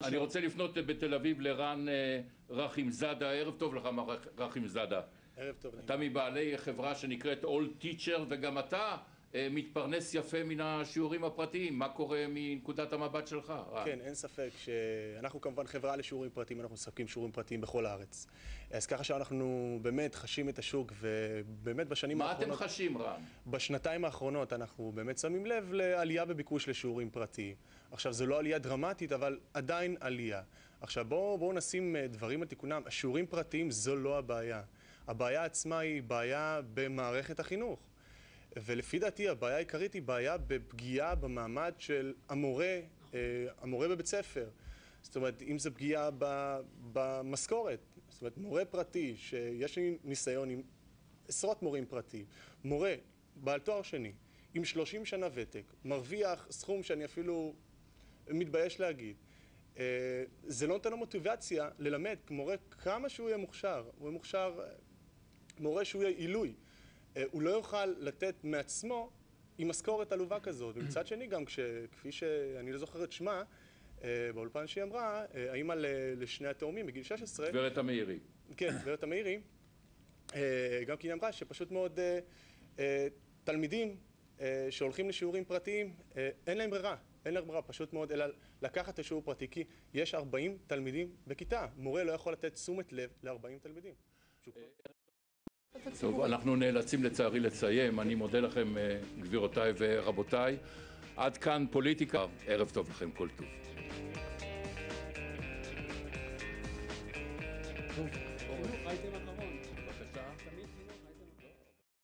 אני רוצה לפנות בתל אביב לרן רחימזאדה. ערב טוב לך, מר רחימזאדה. ערב טוב. אתה מבעלי חברה שנקראת All Teacher, וגם אתה מתפרנס יפה מן השיעורים הפרטיים. מה קורה מנקודת המבט שלך? כן, אין ספק שאנחנו כמובן חברה לשיעורים פרטיים, אנחנו מספקים שיעורים פרטיים בכל הארץ. אז ככה שאנחנו באמת חשים את השוק, ובאמת בשנים האחרונות... מה אתם חשים, רן? בשנתיים האחרונות אנחנו באמת שמים לב לעלייה בביקוש לשיעורים פרטיים. עכשיו, זו לא עלייה דרמטית, אבל עדיין עלייה. עכשיו, בואו נשים דברים על תיקונם. השיעורים פרטיים זו לא הבעיה. הבעיה עצמה היא בעיה במערכת החינוך. ולפי דעתי הבעיה העיקרית היא בעיה בפגיעה במעמד של המורה בבית ספר. זאת אומרת, אם זה פגיעה במשכורת, זאת אומרת, מורה פרטי שיש לי ניסיון עם עשרות מורים פרטיים, מורה בעל תואר שני, עם 30 שנה ותק, מרוויח סכום שאני אפילו מתבייש להגיד. זה לא נותן לו מוטיבציה ללמד מורה כמה שהוא יהיה מוכשר. הוא יהיה מוכשר, מורה שהוא יהיה עילוי. הוא לא יוכל לתת מעצמו עם משכורת עלובה כזאת. ומצד שני גם כפי שאני לא זוכר את שמה, באולפן שהיא אמרה, האמא לשני התאומים בגיל 16. גברת המאירי. כן, גברת המאירי. גם כי היא אמרה שפשוט מאוד תלמידים שהולכים לשיעורים פרטיים, אין להם ברירה. אין להם ברירה, פשוט מאוד, אלא לקחת את השיעור פרטי, כי יש 40 תלמידים בכיתה. מורה לא יכול לתת תשומת לב ל-40 תלמידים. טוב, אנחנו נאלצים לצערי לסיים. אני מודה לכם, גבירותיי ורבותיי. עד כאן פוליטיקה. ערב טוב לכם, כל טוב.